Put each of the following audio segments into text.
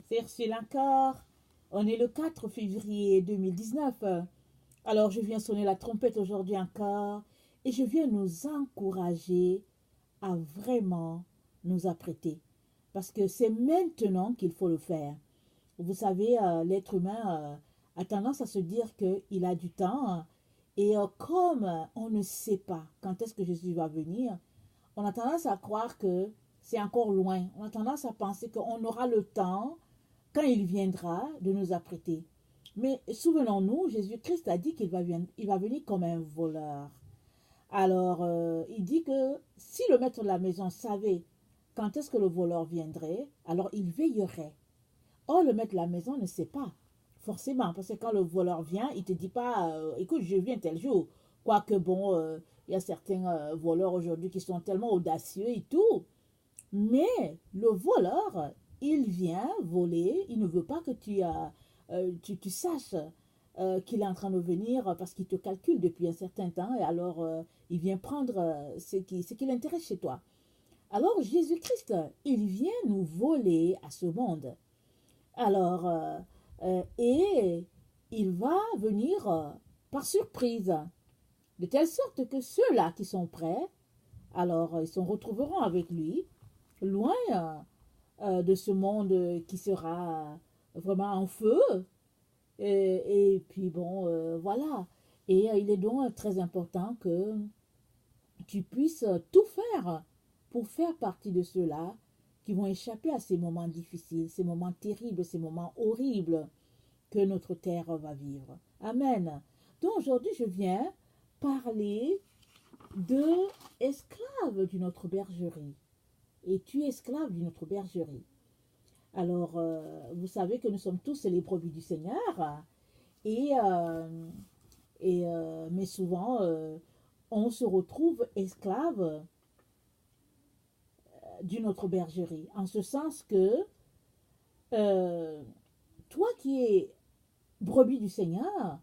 C'est Ursule encore. On est le 4 février 2019. Alors je viens sonner la trompette aujourd'hui encore et je viens nous encourager à vraiment nous apprêter. Parce que c'est maintenant qu'il faut le faire. Vous savez, l'être humain a tendance à se dire qu'il a du temps. Et comme on ne sait pas quand est-ce que Jésus va venir, on a tendance à croire que c'est encore loin. On a tendance à penser qu'on aura le temps quand il viendra, de nous apprêter. Mais souvenons-nous, Jésus-Christ a dit il va venir comme un voleur. Alors, il dit que si le maître de la maison savait quand est-ce que le voleur viendrait, alors il veillerait. Or, le maître de la maison ne sait pas, forcément, parce que quand le voleur vient, il ne te dit pas, écoute, je viens tel jour. Quoique, bon, il y a certains voleurs aujourd'hui qui sont tellement audacieux et tout. Mais le voleur, il vient voler, il ne veut pas que tu saches qu'il est en train de venir parce qu'il te calcule depuis un certain temps et alors il vient prendre ce qui l'intéresse chez toi. Alors Jésus-Christ, il vient nous voler à ce monde. Alors, et il va venir par surprise, de telle sorte que ceux-là qui sont prêts, alors ils se retrouveront avec lui loin de ce monde qui sera vraiment en feu. Et puis bon, voilà. Et il est donc très important que tu puisses tout faire pour faire partie de ceux-là qui vont échapper à ces moments difficiles, ces moments terribles, ces moments horribles que notre terre va vivre. Amen. Donc aujourd'hui, je viens parler de esclaves d'une autre bergerie. Et tu es esclave d'une autre bergerie. Alors, vous savez que nous sommes tous les brebis du Seigneur, et, mais souvent, on se retrouve esclave d'une autre bergerie, en ce sens que euh, toi qui es brebis du Seigneur,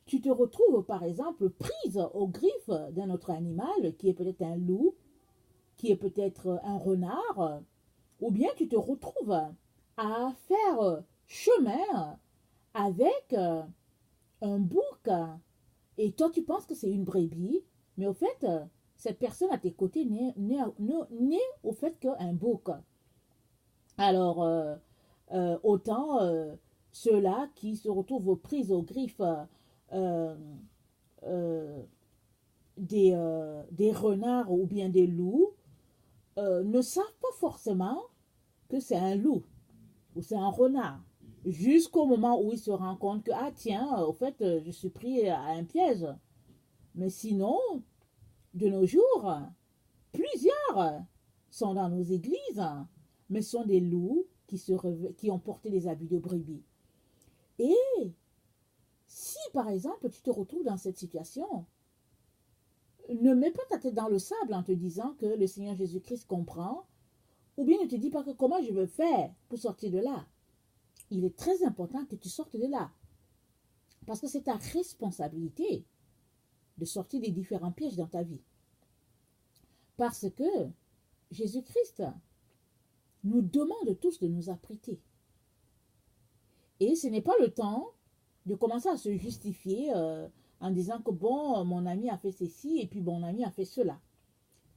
tu te retrouves par exemple prise aux griffes d'un autre animal qui est peut-être un loup, qui est peut-être un renard, ou bien tu te retrouves à faire chemin avec un bouc et toi tu penses que c'est une brebis, mais au fait, cette personne à tes côtés n'est au fait qu'un bouc. Alors, autant ceux-là qui se retrouvent pris aux griffes euh, euh, des renards ou bien des loups ne savent pas forcément que c'est un loup ou c'est un renard. Jusqu'au moment où ils se rendent compte que, ah tiens, au fait, je suis pris à un piège. Mais sinon, de nos jours, plusieurs sont dans nos églises, mais sont des loups qui ont porté des habits de brebis. Et si, par exemple, tu te retrouves dans cette situation, ne mets pas ta tête dans le sable en te disant que le Seigneur Jésus-Christ comprend, ou bien ne te dis pas que comment je veux faire pour sortir de là. Il est très important que tu sortes de là. Parce que c'est ta responsabilité de sortir des différents pièges dans ta vie. Parce que Jésus-Christ nous demande tous de nous apprêter. Et ce n'est pas le temps de commencer à se justifier en disant que bon, mon ami a fait ceci et puis mon ami a fait cela.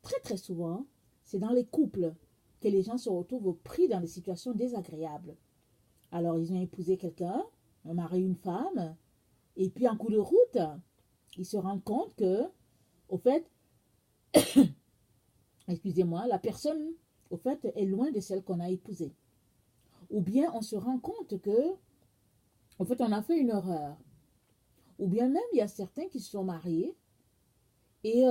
Très très souvent, c'est dans les couples que les gens se retrouvent pris dans des situations désagréables. Alors ils ont épousé quelqu'un, un mari, une femme, et puis en coup de route, ils se rendent compte que, au fait, excusez-moi, la personne, au fait, est loin de celle qu'on a épousée. Ou bien on se rend compte que, au fait, on a fait une erreur. Ou bien même, il y a certains qui se sont mariés et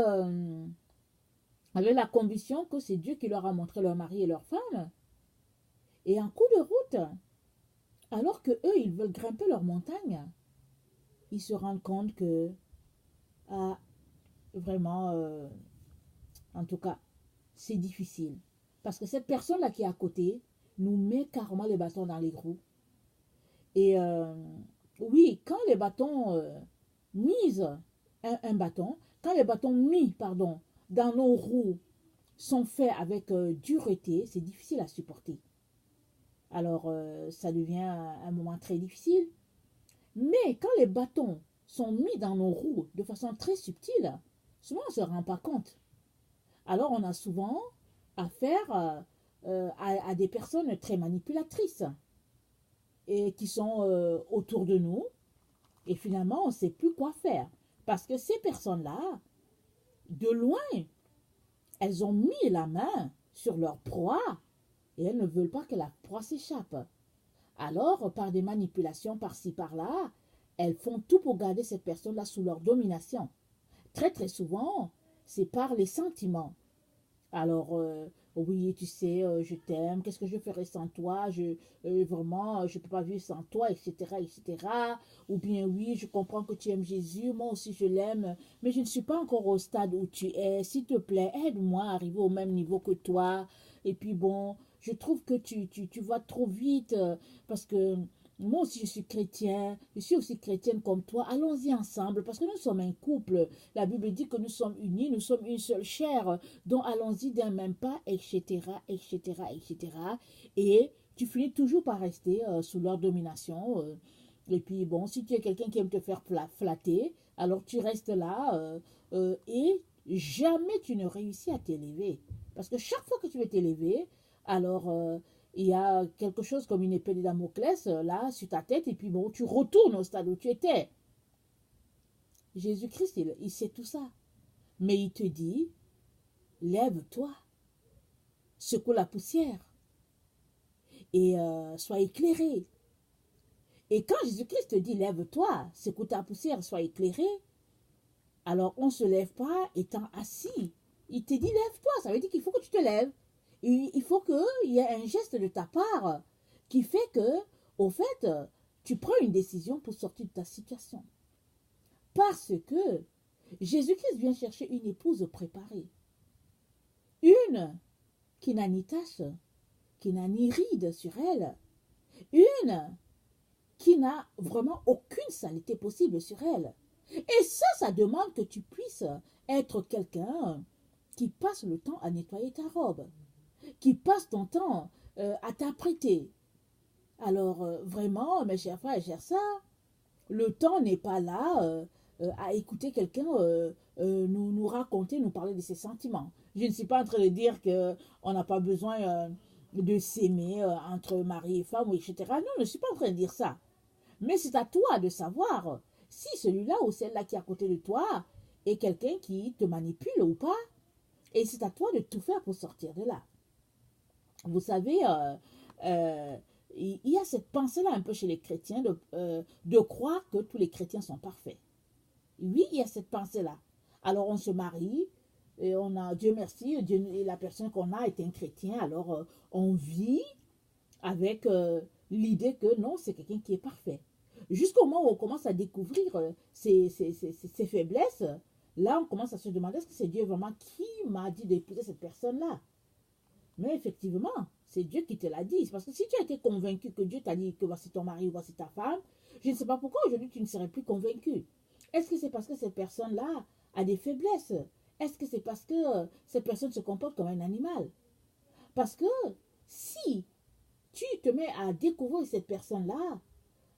avaient la conviction que c'est Dieu qui leur a montré leur mari et leur femme. Et en coup de route, alors que eux, ils veulent grimper leur montagne, ils se rendent compte que, ah, vraiment, en tout cas, c'est difficile. Parce que cette personne-là qui est à côté nous met carrément les bâtons dans les roues. Et oui, quand les bâtons misent un bâton, quand les bâtons mis, pardon, dans nos roues sont faits avec dureté, c'est difficile à supporter. Alors, ça devient un moment très difficile. Mais quand les bâtons sont mis dans nos roues de façon très subtile, souvent on ne se rend pas compte. Alors, on a souvent affaire à des personnes très manipulatrices et qui sont autour de nous. Et finalement, on ne sait plus quoi faire. Parce que ces personnes-là, de loin, elles ont mis la main sur leur proie et elles ne veulent pas que la proie s'échappe. Alors, par des manipulations par-ci, par-là, elles font tout pour garder cette personne-là sous leur domination. Très, très souvent, c'est par les sentiments. Alors, oui, tu sais, je t'aime, qu'est-ce que je ferais sans toi, vraiment, je ne peux pas vivre sans toi, etc., etc. Ou bien, oui, je comprends que tu aimes Jésus, moi aussi je l'aime, mais je ne suis pas encore au stade où tu es. S'il te plaît, aide-moi à arriver au même niveau que toi. Et puis, bon, je trouve que tu vas trop vite, parce que moi aussi je suis chrétien, je suis aussi chrétienne comme toi. Allons-y ensemble, parce que nous sommes un couple. La Bible dit que nous sommes unis, nous sommes une seule chair. Donc allons-y d'un même pas, etc., etc., etc. Et tu finis toujours par rester sous leur domination. Et puis bon, si tu es quelqu'un qui aime te faire flatter, alors tu restes là et jamais tu ne réussis à t'élever. Parce que chaque fois que tu veux t'élever, alors il y a quelque chose comme une épée de Damoclès là sur ta tête et puis bon, tu retournes au stade où tu étais. Jésus-Christ, il sait tout ça. Mais il te dit, lève-toi, secoue la poussière et sois éclairé. Et quand Jésus-Christ te dit, lève-toi, secoue ta poussière, sois éclairé, alors on ne se lève pas étant assis. Il te dit, lève-toi, ça veut dire qu'il faut que tu te lèves. Et il faut qu'il y ait un geste de ta part qui fait que, au fait, tu prends une décision pour sortir de ta situation. Parce que Jésus-Christ vient chercher une épouse préparée. Une qui n'a ni tache, qui n'a ni ride sur elle. Une qui n'a vraiment aucune saleté possible sur elle. Et ça demande que tu puisses être quelqu'un qui passe le temps à nettoyer ta robe, qui passe ton temps à t'apprêter. Alors, vraiment, mes chers frères et chères sœurs, le temps n'est pas là à écouter quelqu'un nous raconter, nous parler de ses sentiments. Je ne suis pas en train de dire qu'on n'a pas besoin de s'aimer entre mari et femme, etc. Non, je ne suis pas en train de dire ça. Mais c'est à toi de savoir si celui-là ou celle-là qui est à côté de toi est quelqu'un qui te manipule ou pas. Et c'est à toi de tout faire pour sortir de là. Vous savez, il y a cette pensée-là un peu chez les chrétiens de croire que tous les chrétiens sont parfaits. Oui, il y a cette pensée-là. Alors on se marie, et on a, Dieu merci, Dieu, la personne qu'on a est un chrétien, alors on vit avec l'idée que non, c'est quelqu'un qui est parfait. Jusqu'au moment où on commence à découvrir ses faiblesses, là on commence à se demander est-ce que c'est Dieu vraiment qui m'a dit d'épouser cette personne-là. Mais effectivement, c'est Dieu qui te l'a dit. Parce que si tu as été convaincu que Dieu t'a dit que voici ton mari ou voici ta femme, je ne sais pas pourquoi aujourd'hui tu ne serais plus convaincu. Est-ce que c'est parce que cette personne-là a des faiblesses? Est-ce que c'est parce que cette personne se comporte comme un animal? Parce que si tu te mets à découvrir cette personne-là,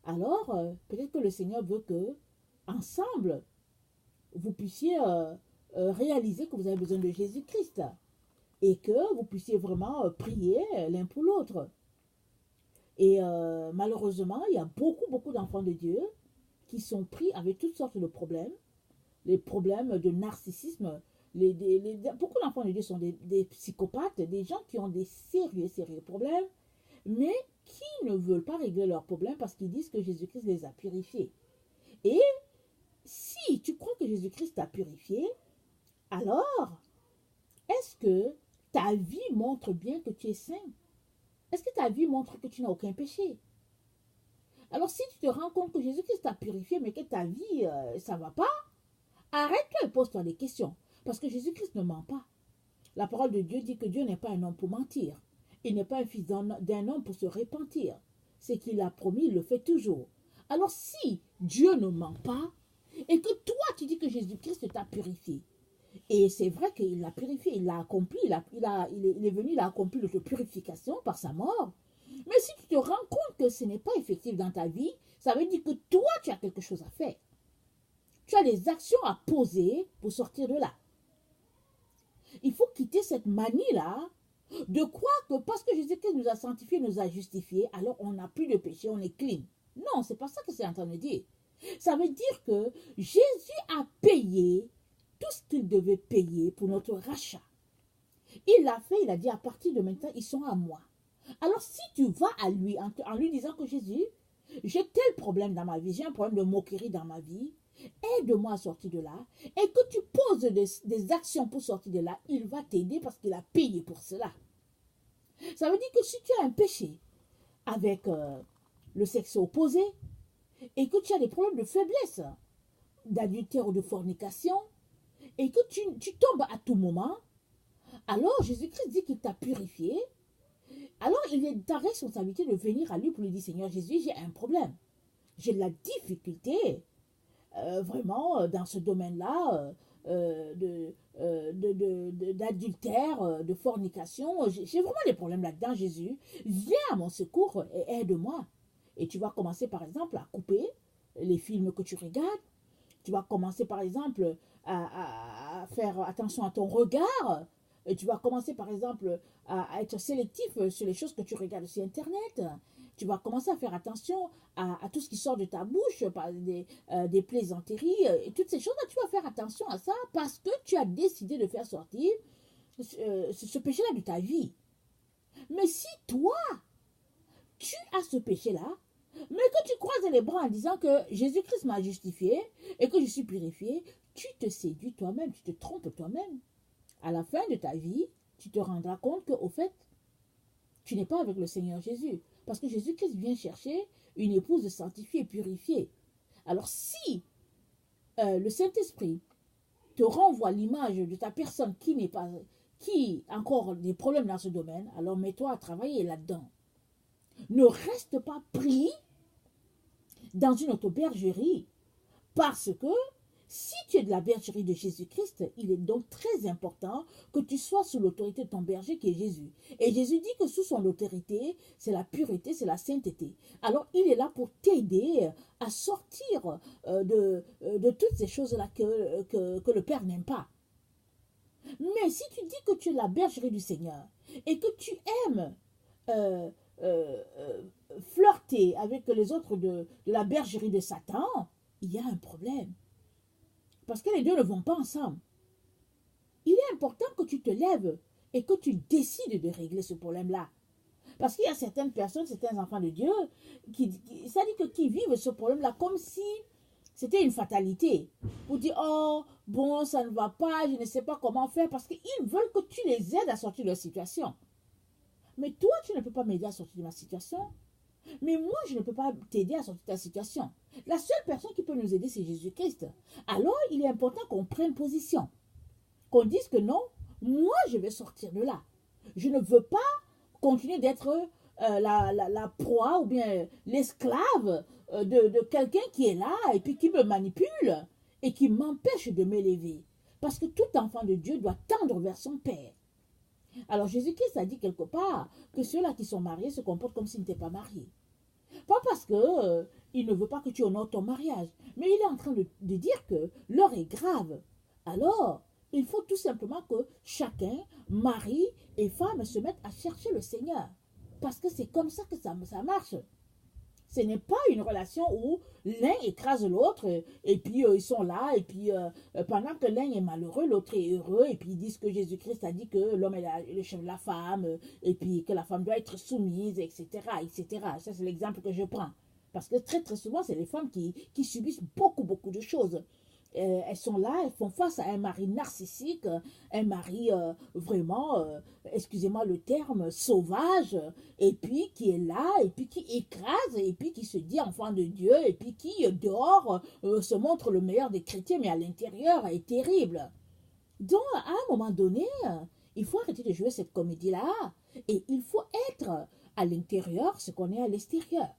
alors peut-être que le Seigneur veut que, ensemble, vous puissiez réaliser que vous avez besoin de Jésus-Christ et que vous puissiez vraiment prier l'un pour l'autre. Et malheureusement, il y a beaucoup, beaucoup d'enfants de Dieu qui sont pris avec toutes sortes de problèmes, les problèmes de narcissisme. Beaucoup d'enfants de Dieu sont des psychopathes, des gens qui ont des sérieux, sérieux problèmes, mais qui ne veulent pas régler leurs problèmes parce qu'ils disent que Jésus-Christ les a purifiés. Et si tu crois que Jésus-Christ t'a purifié, alors est-ce que ta vie montre bien que tu es saint? Est-ce que ta vie montre que tu n'as aucun péché? Alors si tu te rends compte que Jésus-Christ t'a purifié, mais que ta vie, ça ne va pas, arrête-toi et pose-toi des questions. Parce que Jésus-Christ ne ment pas. La parole de Dieu dit que Dieu n'est pas un homme pour mentir. Il n'est pas un fils d'un homme pour se repentir. Ce qu'il a promis, il le fait toujours. Alors si Dieu ne ment pas, et que toi tu dis que Jésus-Christ t'a purifié, et c'est vrai qu'il l'a purifié, il l'a accompli, il est venu, il a accompli notre purification par sa mort. Mais si tu te que ce n'est pas effectif dans ta vie, ça veut dire que toi, tu as quelque chose à faire. Tu as des actions à poser pour sortir de là. Il faut quitter cette manie-là de croire que parce que Jésus-Christ nous a sanctifiés, nous a justifiés, alors on n'a plus de péché, on est clean. Non, c'est pas ça que c'est en train de dire. Ça veut dire que Jésus a payé tout ce qu'il devait payer pour notre rachat. Il l'a fait, il a dit à partir de maintenant, ils sont à moi. Alors si tu vas à lui en lui disant que Jésus, j'ai tel problème dans ma vie, j'ai un problème de moquerie dans ma vie, aide-moi à sortir de là, et que tu poses des actions pour sortir de là, il va t'aider parce qu'il a payé pour cela. Ça veut dire que si tu as un péché avec le sexe opposé, et que tu as des problèmes de faiblesse, d'adultère ou de fornication, et que tu tombes à tout moment, alors Jésus-Christ dit qu'il t'a purifié. Alors il est ta responsabilité de venir à lui pour lui dire, Seigneur Jésus, j'ai un problème. J'ai de la difficulté, vraiment, dans ce domaine-là, d'adultère, de fornication. J'ai vraiment des problèmes là-dedans, Jésus. Viens à mon secours et aide-moi. Et tu vas commencer, par exemple, à couper les films que tu regardes. Tu vas commencer, par exemple, à faire attention à ton regard. Et tu vas commencer, par exemple, à être sélectif sur les choses que tu regardes sur Internet. Tu vas commencer à faire attention à tout ce qui sort de ta bouche, des plaisanteries. Et toutes ces choses-là, tu vas faire attention à ça parce que tu as décidé de faire sortir ce péché-là de ta vie. Mais si toi, tu as ce péché-là, mais que tu croises les bras en disant que Jésus-Christ m'a justifié et que je suis purifié, tu te séduis toi-même, tu te trompes toi-même. À la fin de ta vie, tu te rendras compte qu'au fait, tu n'es pas avec le Seigneur Jésus. Parce que Jésus-Christ vient chercher une épouse sanctifiée et purifiée. Alors si le Saint-Esprit te renvoie l'image de ta personne qui a encore des problèmes dans ce domaine, alors mets-toi à travailler là-dedans. Ne reste pas pris dans une auto-bergerie. Parce que si tu es de la bergerie de Jésus-Christ, il est donc très important que tu sois sous l'autorité de ton berger qui est Jésus. Et Jésus dit que sous son autorité, c'est la pureté, c'est la sainteté. Alors il est là pour t'aider à sortir de toutes ces choses-là que le Père n'aime pas. Mais si tu dis que tu es la bergerie du Seigneur et que tu aimes flirter avec les autres de la bergerie de Satan, il y a un problème. Parce que les deux ne vont pas ensemble. Il est important que tu te lèves et que tu décides de régler ce problème-là. Parce qu'il y a certaines personnes, certains enfants de Dieu, qui vivent ce problème-là comme si c'était une fatalité. Pour dire, oh, bon, ça ne va pas, je ne sais pas comment faire, parce qu'ils veulent que tu les aides à sortir de leur situation. Mais toi, tu ne peux pas m'aider à sortir de ma situation. Mais moi, je ne peux pas t'aider à sortir de ta situation. La seule personne qui peut nous aider, c'est Jésus-Christ. Alors, il est important qu'on prenne position. Qu'on dise que non, moi, je vais sortir de là. Je ne veux pas continuer d'être la proie ou bien l'esclave de quelqu'un qui est là et puis qui me manipule et qui m'empêche de m'élever. Parce que tout enfant de Dieu doit tendre vers son Père. Alors Jésus-Christ a dit quelque part que ceux-là qui sont mariés se comportent comme s'ils n'étaient pas mariés. Pas parce que il ne veut pas que tu honores ton mariage, mais il est en train de dire que l'heure est grave. Alors, il faut tout simplement que chacun, mari et femme, se mettent à chercher le Seigneur. Parce que c'est comme ça que ça marche. Ce n'est pas une relation où l'un écrase l'autre et puis ils sont là et puis pendant que l'un est malheureux, l'autre est heureux et puis ils disent que Jésus-Christ a dit que l'homme est le chef de la femme et puis que la femme doit être soumise, etc. etc. Ça, c'est l'exemple que je prends. Parce que très très souvent, c'est les femmes qui subissent beaucoup de choses. Elles sont là, elles font face à un mari narcissique, un mari vraiment, excusez-moi le terme, sauvage, et puis qui est là, et puis qui écrase, et puis qui se dit enfant de Dieu, et puis qui dehors se montre le meilleur des chrétiens, mais à l'intérieur est terrible. Donc, à un moment donné, il faut arrêter de jouer cette comédie-là, et il faut être à l'intérieur ce qu'on est à l'extérieur.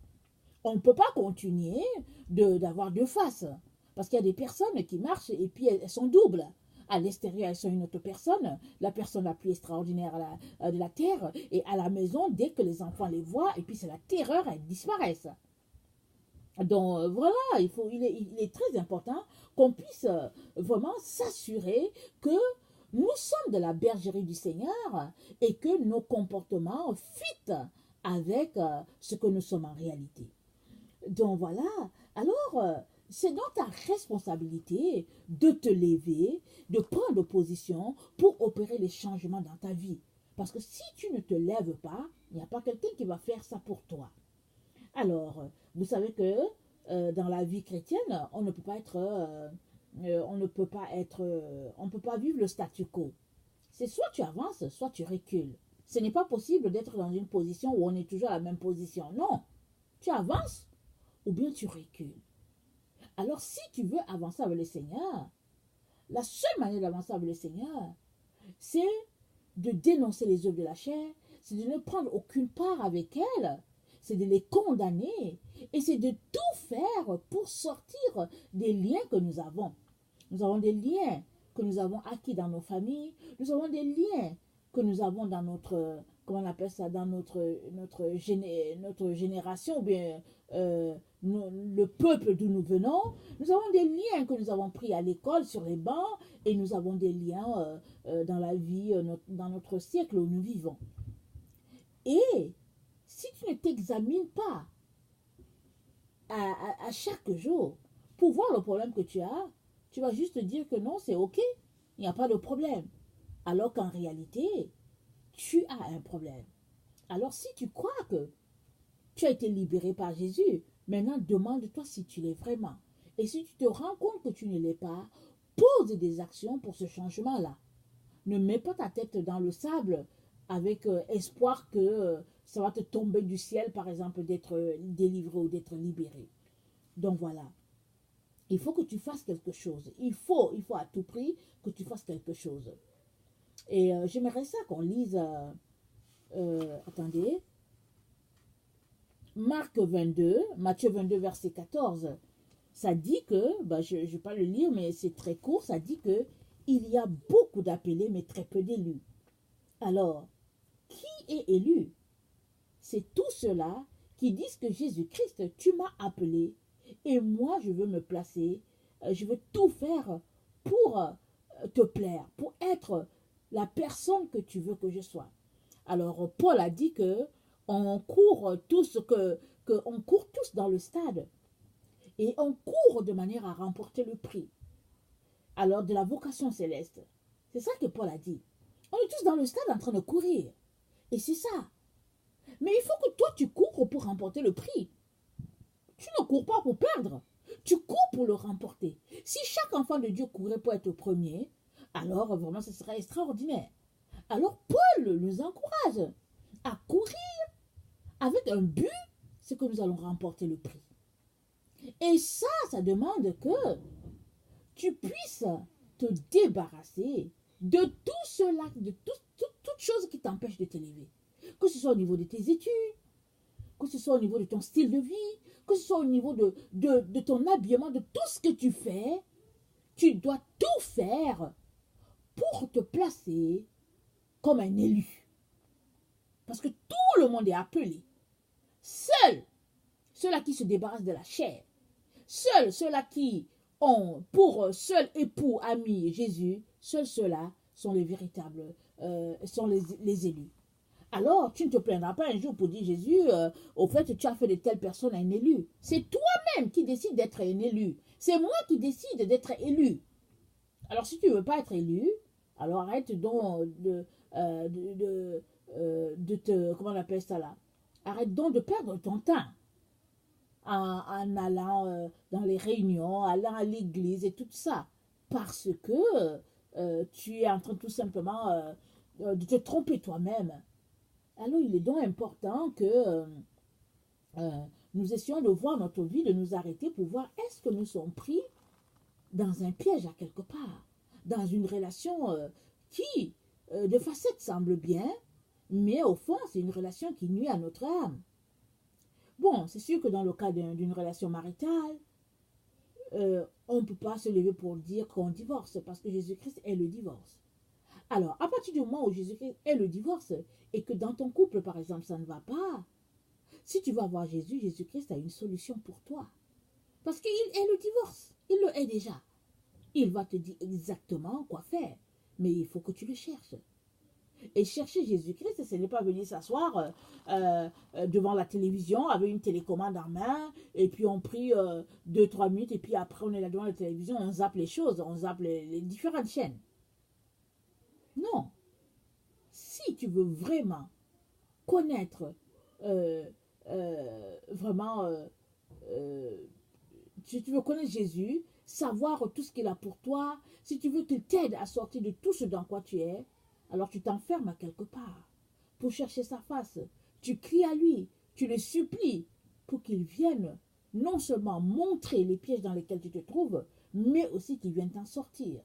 On ne peut pas continuer d'avoir deux faces. Parce qu'il y a des personnes qui marchent et puis elles sont doubles. À l'extérieur, elles sont une autre personne, la personne la plus extraordinaire de la terre. Et à la maison, dès que les enfants les voient, et puis c'est la terreur, elles disparaissent. Donc voilà, il est très important qu'on puisse vraiment s'assurer que nous sommes de la bergerie du Seigneur et que nos comportements fit avec ce que nous sommes en réalité. Donc voilà, alors c'est dans ta responsabilité de te lever, de prendre position pour opérer les changements dans ta vie. Parce que si tu ne te lèves pas, il n'y a pas quelqu'un qui va faire ça pour toi. Alors, vous savez que dans la vie chrétienne, on ne peut pas être, on ne peut pas vivre le statu quo. C'est soit tu avances, soit tu recules. Ce n'est pas possible d'être dans une position où on est toujours à la même position. Non, tu avances ou bien tu recules. Alors, si tu veux avancer avec le Seigneur, la seule manière d'avancer avec le Seigneur, c'est de dénoncer les œuvres de la chair, c'est de ne prendre aucune part avec elles, c'est de les condamner et c'est de tout faire pour sortir des liens que nous avons. Nous avons des liens que nous avons acquis dans nos familles, nous avons des liens que nous avons dans notre, comment on appelle ça, dans notre génération, ou bien le peuple d'où nous venons. Nous avons des liens que nous avons pris à l'école, sur les bancs, et nous avons des liens dans la vie, dans notre siècle où nous vivons. Et si tu ne t'examines pas à chaque jour pour voir le problème que tu as, tu vas juste te dire que non, c'est ok, il n'y a pas de problème. Alors qu'en réalité, tu as un problème. Alors si tu crois que tu as été libéré par Jésus, maintenant demande-toi si tu l'es vraiment. Et si tu te rends compte que tu ne l'es pas, pose des actions pour ce changement-là. Ne mets pas ta tête dans le sable avec espoir que ça va te tomber du ciel, par exemple, d'être délivré ou d'être libéré. Donc voilà. Il faut que tu fasses quelque chose. Il faut à tout prix que tu fasses quelque chose. Et j'aimerais ça qu'on lise, attendez, Marc 22, Matthieu 22, verset 14. Ça dit que, je ne vais pas le lire, mais c'est très court, ça dit que il y a beaucoup d'appelés, mais très peu d'élus. Alors, qui est élu? C'est tous ceux-là qui disent que Jésus-Christ, tu m'as appelé et moi je veux me placer, je veux tout faire pour te plaire, pour être la personne que tu veux que je sois. Alors Paul a dit que on court tous on court tous dans le stade et on court de manière à remporter le prix. Alors de la vocation céleste. C'est ça que Paul a dit. On est tous dans le stade en train de courir. Et c'est ça. Mais il faut que toi tu cours pour remporter le prix. Tu ne cours pas pour perdre. Tu cours pour le remporter. Si chaque enfant de Dieu courait pour être premier, alors vraiment ce serait extraordinaire. Alors Paul nous encourage à courir avec un but, c'est que nous allons remporter le prix. Et ça demande que tu puisses te débarrasser de tout cela, de toute chose qui t'empêche de t'élever. Que ce soit au niveau de tes études, que ce soit au niveau de ton style de vie, que ce soit au niveau de ton habillement, de tout ce que tu fais, tu dois tout faire pour te placer comme un élu. Parce que tout le monde est appelé. Seuls ceux-là qui se débarrassent de la chair, seuls ceux-là qui ont pour seul époux, ami Jésus, seuls ceux-là sont les véritables, sont les élus. Alors, tu ne te plaindras pas un jour pour dire Jésus, au fait, tu as fait de telle personne un élu. C'est toi-même qui décides d'être un élu. C'est moi qui décide d'être élu. Alors, si tu ne veux pas être élu, alors arrête donc de te, comment on appelle ça là? Arrête donc de perdre ton temps en allant dans les réunions, allant à l'église et tout ça. Parce que tu es en train tout simplement de te tromper toi-même. Alors, il est donc important que nous essayons de voir notre vie, de nous arrêter pour voir est-ce que nous sommes pris dans un piège à quelque part, dans une relation qui, de facette, semble bien, mais au fond, c'est une relation qui nuit à notre âme. Bon, c'est sûr que dans le cas d'une relation maritale, on ne peut pas se lever pour dire qu'on divorce parce que Jésus-Christ est le divorce. Alors, à partir du moment où Jésus-Christ est le divorce et que dans ton couple, par exemple, ça ne va pas, si tu vas voir Jésus, Jésus-Christ a une solution pour toi. Parce qu'il est le divorce. Il le est déjà. Il va te dire exactement quoi faire. Mais il faut que tu le cherches. Et chercher Jésus-Christ, ce n'est pas venir s'asseoir devant la télévision avec une télécommande en main, et puis on prie 2-3 minutes, et puis après on est là devant la télévision, on zappe les choses, on zappe les différentes chaînes. Non. Si tu veux vraiment connaître, vraiment, si tu veux connaître Jésus, savoir tout ce qu'il a pour toi, si tu veux qu'il t'aide à sortir de tout ce dans quoi tu es, alors tu t'enfermes à quelque part pour chercher sa face. Tu cries à lui, tu le supplies pour qu'il vienne non seulement montrer les pièges dans lesquels tu te trouves, mais aussi qu'il vienne t'en sortir.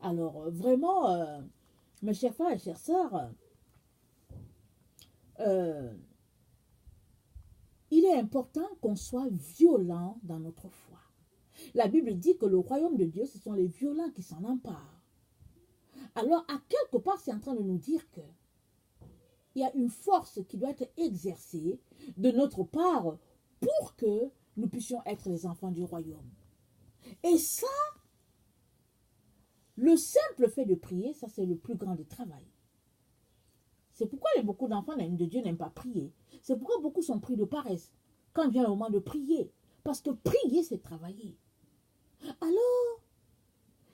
Alors vraiment, mes chers frères et chères sœurs, il est important qu'on soit violent dans notre foi. La Bible dit que le royaume de Dieu, ce sont les violents qui s'en emparent. Alors, à quelque part, c'est en train de nous dire que il y a une force qui doit être exercée de notre part pour que nous puissions être les enfants du royaume. Et ça, le simple fait de prier, ça c'est le plus grand des travail. C'est pourquoi beaucoup d'enfants de Dieu n'aiment pas prier. C'est pourquoi beaucoup sont pris de paresse quand vient le moment de prier. Parce que prier, c'est travailler. Alors,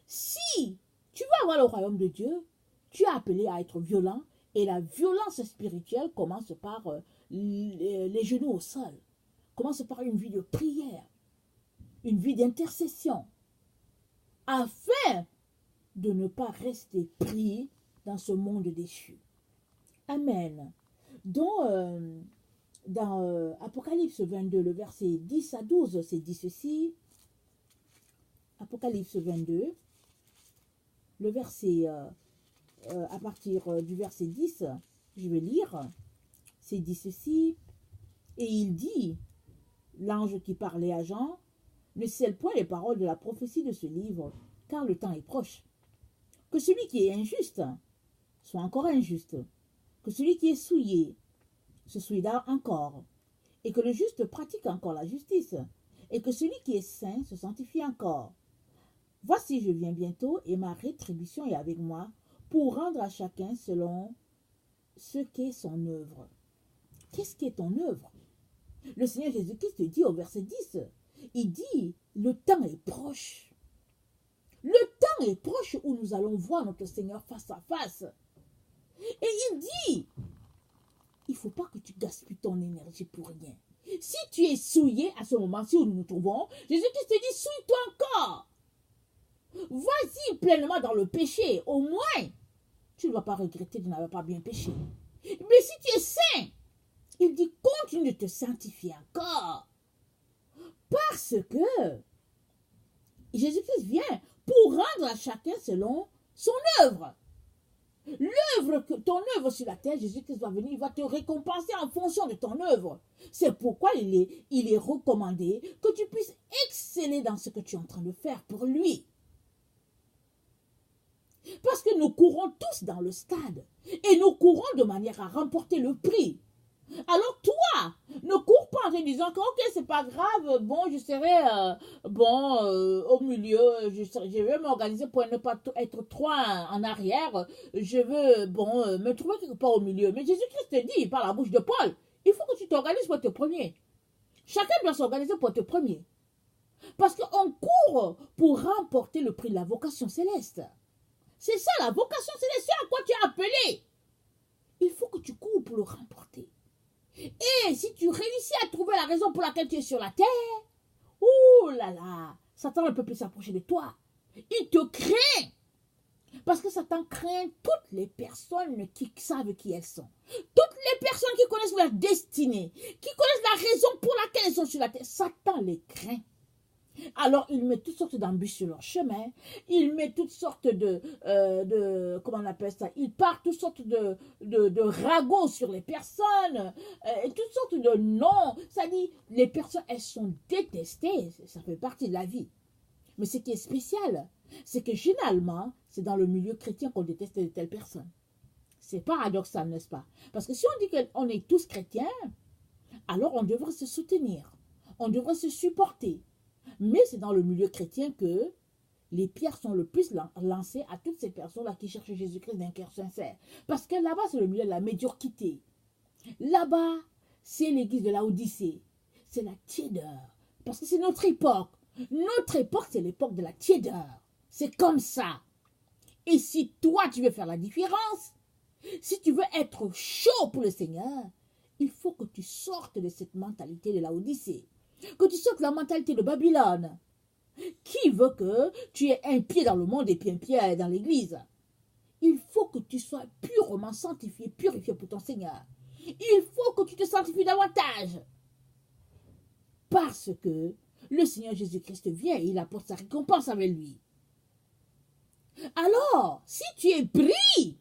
si tu veux avoir le royaume de Dieu, tu es appelé à être violent. Et la violence spirituelle commence par les genoux au sol. Commence par une vie de prière. Une vie d'intercession. Afin de ne pas rester pris dans ce monde déchu. Amen. Dans Apocalypse 22, le verset 10 à 12, c'est dit ceci. Apocalypse 22, le verset, à partir du verset 10, je vais lire, c'est dit ceci, et il dit, l'ange qui parlait à Jean, ne scelle point les paroles de la prophétie de ce livre, car le temps est proche. Que celui qui est injuste soit encore injuste, que celui qui est souillé se souillera encore, et que le juste pratique encore la justice, et que celui qui est saint se sanctifie encore. Voici, je viens bientôt, et ma rétribution est avec moi, pour rendre à chacun selon ce qu'est son œuvre. Qu'est-ce qui est ton œuvre? Le Seigneur Jésus-Christ dit au verset 10, il dit, le temps est proche. Le temps est proche où nous allons voir notre Seigneur face à face. Et il dit, il ne faut pas que tu gaspilles ton énergie pour rien. Si tu es souillé à ce moment-ci où nous nous trouvons, Jésus-Christ te dit, souille-toi encore. Vas-y pleinement dans le péché. Au moins, tu ne vas pas regretter de n'avoir pas bien péché. Mais si tu es saint, il dit, continue de te sanctifier encore. Parce que Jésus-Christ vient pour rendre à chacun selon son œuvre. Ton œuvre sur la terre, Jésus-Christ va venir, il va te récompenser en fonction de ton œuvre. C'est pourquoi il est recommandé que tu puisses exceller dans ce que tu es en train de faire pour lui. Parce que nous courons tous dans le stade et nous courons de manière à remporter le prix. Alors toi, ne cours pas en te disant que ok, c'est pas grave, bon, je serai au milieu, je vais m'organiser pour ne pas être trop en arrière, je veux me trouver quelque part au milieu. Mais Jésus-Christ te dit par la bouche de Paul, il faut que tu t'organises pour être premier. Chacun doit s'organiser pour être premier. Parce qu'on court pour remporter le prix de la vocation céleste. C'est ça la vocation céleste, à quoi tu es appelé. Il faut que tu cours pour le remporter. Et si tu réussis à trouver la raison pour laquelle tu es sur la terre, ouh là là, Satan ne peut plus s'approcher de toi. Il te craint. Parce que Satan craint toutes les personnes qui savent qui elles sont. Toutes les personnes qui connaissent leur destinée, qui connaissent la raison pour laquelle elles sont sur la terre. Satan les craint. Alors, il met toutes sortes d'embûches sur leur chemin. Il met toutes sortes comment on appelle ça? Il part toutes sortes de ragots sur les personnes. Et toutes sortes de noms. Ça dit, les personnes, elles sont détestées. Ça fait partie de la vie. Mais ce qui est spécial, c'est que généralement, c'est dans le milieu chrétien qu'on déteste de telles personnes. C'est paradoxal, n'est-ce pas? Parce que si on dit qu'on est tous chrétiens, alors on devrait se soutenir, on devrait se supporter. Mais c'est dans le milieu chrétien que les pierres sont le plus lancées à toutes ces personnes-là qui cherchent Jésus-Christ d'un cœur sincère. Parce que là-bas, c'est le milieu de la médiocrité. Là-bas, c'est l'église de la Odyssée. C'est la tiédeur. Parce que c'est notre époque. Notre époque, c'est l'époque de la tiédeur. C'est comme ça. Et si toi, tu veux faire la différence, si tu veux être chaud pour le Seigneur, il faut que tu sortes de cette mentalité de la Odyssée. Que tu sortes de la mentalité de Babylone. Qui veut que tu aies un pied dans le monde et puis un pied dans l'église? Il faut que tu sois purement sanctifié, purifié pour ton Seigneur. Il faut que tu te sanctifies davantage. Parce que le Seigneur Jésus-Christ vient et il apporte sa récompense avec lui. Alors, si tu es pris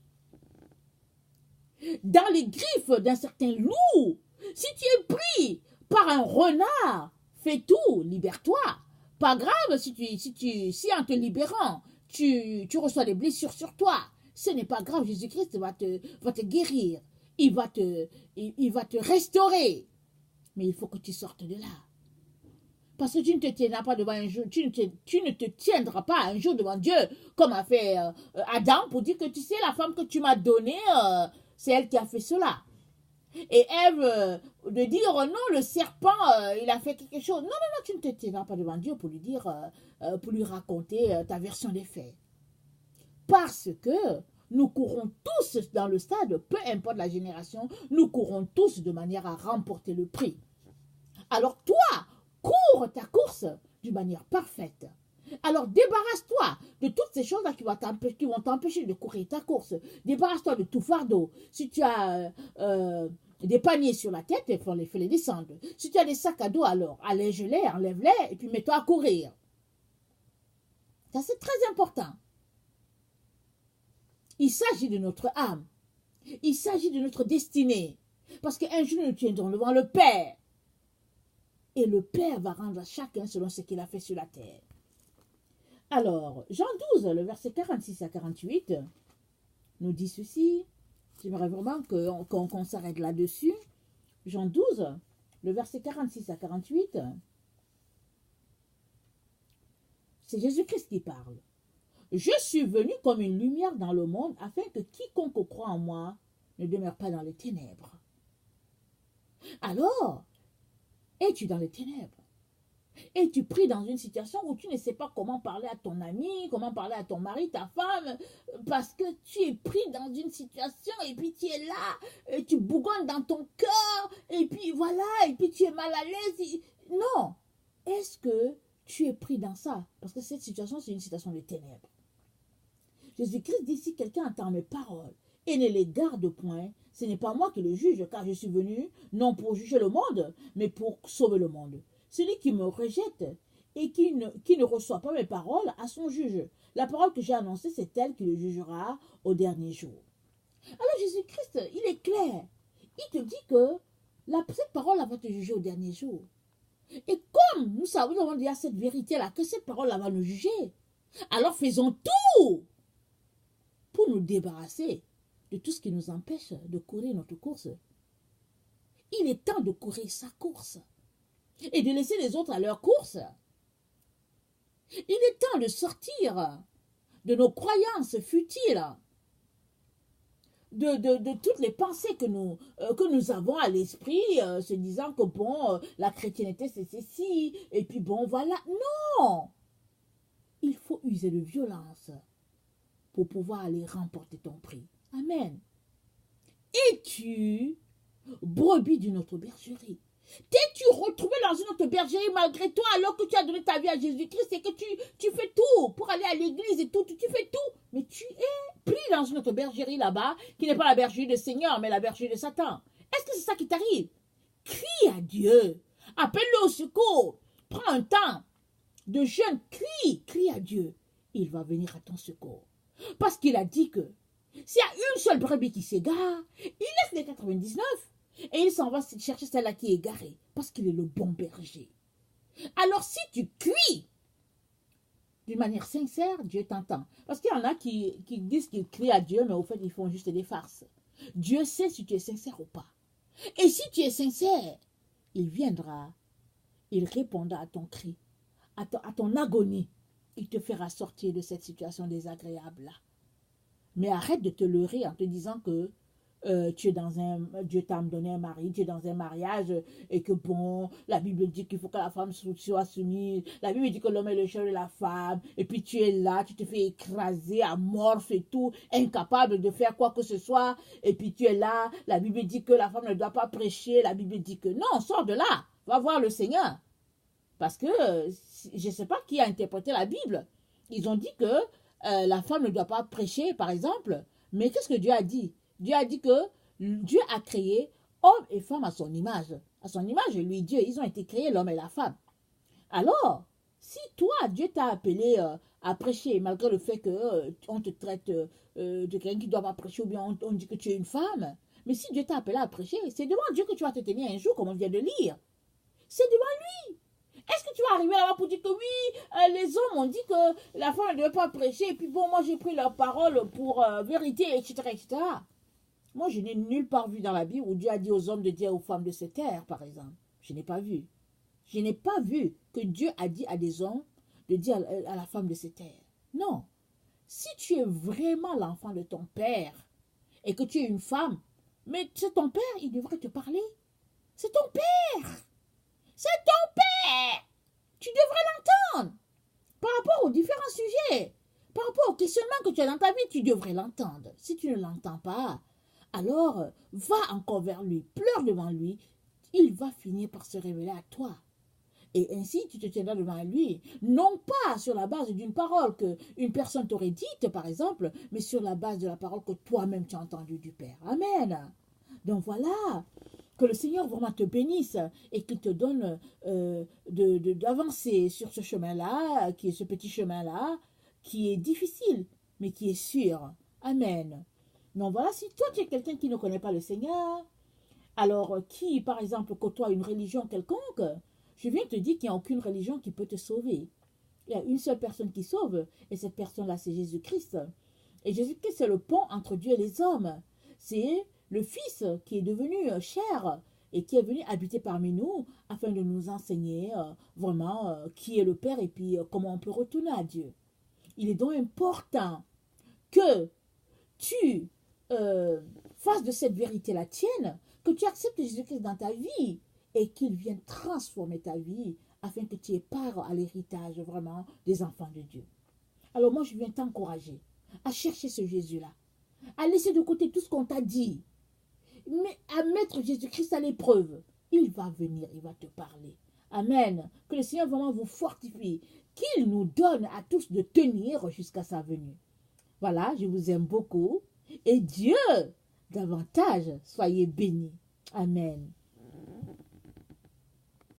dans les griffes d'un certain loup, si tu es pris par un renard, fais tout, libère-toi. Pas grave si en te libérant, tu reçois des blessures sur toi. Ce n'est pas grave, Jésus-Christ va te guérir. Il va te restaurer. Mais il faut que tu sortes de là. Parce que tu ne te tiendras pas devant un jour, tu ne te tiendras pas un jour devant Dieu, comme a fait Adam, pour dire que tu sais, la femme que tu m'as donnée, c'est elle qui a fait cela. Et Ève, de dire, non, le serpent, il a fait quelque chose. Non, tu ne te tiendras pas devant Dieu pour lui dire, pour lui raconter ta version des faits. Parce que nous courons tous dans le stade, peu importe la génération, nous courons tous de manière à remporter le prix. Alors toi, cours ta course d'une manière parfaite. Alors débarrasse-toi de toutes ces choses-là qui vont t'empêcher de courir ta course. Débarrasse-toi de tout fardeau. Si tu as des paniers sur la tête, il faut les descendre. Si tu as des sacs à dos, alors allège-les, enlève-les et puis mets-toi à courir. Ça, c'est très important. Il s'agit de notre âme. Il s'agit de notre destinée. Parce qu'un jour, nous tiendrons devant le Père. Et le Père va rendre à chacun selon ce qu'il a fait sur la terre. Alors, Jean 12, le verset 46 à 48, nous dit ceci. J'aimerais vraiment qu'on s'arrête là-dessus. Jean 12, le verset 46 à 48, c'est Jésus-Christ qui parle. Je suis venu comme une lumière dans le monde afin que quiconque croit en moi ne demeure pas dans les ténèbres. Alors, es-tu dans les ténèbres? Es-tu pris dans une situation où tu ne sais pas comment parler à ton ami, comment parler à ton mari, ta femme, parce que tu es pris dans une situation et puis tu es là, et tu bougonnes dans ton cœur, et puis voilà, et puis tu es mal à l'aise. Non. Est-ce que tu es pris dans ça? Parce que cette situation, c'est une situation de ténèbres. Jésus-Christ dit, si quelqu'un entend mes paroles et ne les garde point, ce n'est pas moi qui le juge, car je suis venu non pour juger le monde, mais pour sauver le monde. Celui qui me rejette et qui ne reçoit pas mes paroles à son juge. La parole que j'ai annoncée, c'est elle qui le jugera au dernier jour. Alors Jésus-Christ, il est clair. Il te dit que cette parole va te juger au dernier jour. Et comme nous avons dit à cette vérité-là, que cette parole-là va nous juger, alors faisons tout pour nous débarrasser de tout ce qui nous empêche de courir notre course. Il est temps de courir sa course et de laisser les autres à leur course. Il est temps de sortir de nos croyances futiles, de toutes les pensées que nous avons à l'esprit, se disant que bon, la chrétienté c'est ceci, et puis bon voilà. Non! Il faut user de violence pour pouvoir aller remporter ton prix. Amen. Es-tu brebis d'une autre bergerie? T'es-tu retrouvé dans une autre bergerie malgré toi alors que tu as donné ta vie à Jésus-Christ et que tu fais tout pour aller à l'église et tout, tu fais tout, mais tu es pris dans une autre bergerie là-bas qui n'est pas la bergerie du Seigneur mais la bergerie de Satan. Est-ce que c'est ça qui t'arrive? Crie à Dieu, appelle-le au secours, prends un temps de jeûne, crie à Dieu, il va venir à ton secours. Parce qu'il a dit que s'il y a une seule brebis qui s'égare, il laisse les 99 et il s'en va chercher celle-là qui est égarée parce qu'il est le bon berger. Alors si tu cries d'une manière sincère, Dieu t'entend. Parce qu'il y en a qui disent qu'ils crient à Dieu, mais au fait, ils font juste des farces. Dieu sait si tu es sincère ou pas. Et si tu es sincère, il viendra, il répondra à ton cri, à ton agonie. Il te fera sortir de cette situation désagréable-là. Mais arrête de te leurrer en te disant que Dieu t'a donné un mari, tu es dans un mariage et que bon, la Bible dit qu'il faut que la femme soit soumise, la Bible dit que l'homme est le chef de la femme, et puis tu es là, tu te fais écraser, amorphe et tout, incapable de faire quoi que ce soit, et puis tu es là, la Bible dit que la femme ne doit pas prêcher, la Bible dit que non, sors de là, va voir le Seigneur. Parce que je ne sais pas qui a interprété la Bible. Ils ont dit que la femme ne doit pas prêcher, par exemple, mais qu'est-ce que Dieu a dit? Dieu a dit que Dieu a créé homme et femme à son image. À son image, lui, Dieu, ils ont été créés, l'homme et la femme. Alors, si toi, Dieu t'a appelé à prêcher, malgré le fait qu'on te traite de quelqu'un qui ne doit pas prêcher, ou bien on dit que tu es une femme, mais si Dieu t'a appelé à prêcher, c'est devant Dieu que tu vas te tenir un jour, comme on vient de lire. C'est devant lui. Est-ce que tu vas arriver là-bas pour dire que oui, les hommes ont dit que la femme ne devait pas prêcher, et puis bon, moi j'ai pris leur parole pour vérité, etc., etc. Moi, je n'ai nulle part vu dans la Bible où Dieu a dit aux hommes de dire aux femmes de cette terre, par exemple. Je n'ai pas vu. Je n'ai pas vu que Dieu a dit à des hommes de dire à la femme de cette terre. Non. Si tu es vraiment l'enfant de ton père et que tu es une femme, mais c'est ton père, il devrait te parler. C'est ton père. C'est ton père. Tu devrais l'entendre. Par rapport aux différents sujets, par rapport au questionnement que tu as dans ta vie, tu devrais l'entendre. Si tu ne l'entends pas, alors va encore vers lui, pleure devant lui, il va finir par se révéler à toi. Et ainsi, tu te tiendras devant lui, non pas sur la base d'une parole qu'une personne t'aurait dite, par exemple, mais sur la base de la parole que toi-même tu as entendue du Père. Amen. Donc voilà, que le Seigneur vraiment te bénisse et qu'il te donne d'avancer sur ce chemin-là, qui est ce petit chemin-là, qui est difficile, mais qui est sûr. Amen. Donc voilà, si toi tu es quelqu'un qui ne connaît pas le Seigneur, alors qui, par exemple, côtoie une religion quelconque, je viens te dire qu'il n'y a aucune religion qui peut te sauver. Il y a une seule personne qui sauve, et cette personne-là, c'est Jésus-Christ. Et Jésus-Christ, c'est le pont entre Dieu et les hommes. C'est le Fils qui est devenu chair et qui est venu habiter parmi nous afin de nous enseigner vraiment qui est le Père et puis comment on peut retourner à Dieu. Il est donc important que tu fasses de cette vérité la tienne, que tu acceptes Jésus-Christ dans ta vie et qu'il vienne transformer ta vie afin que tu aies part à l'héritage vraiment des enfants de Dieu. Alors moi, je viens t'encourager à chercher ce Jésus-là, à laisser de côté tout ce qu'on t'a dit, mais à mettre Jésus-Christ à l'épreuve. Il va venir, il va te parler. Amen. Que le Seigneur vraiment vous fortifie, qu'il nous donne à tous de tenir jusqu'à sa venue. Voilà, je vous aime beaucoup. Et Dieu, davantage, soyez bénis. Amen.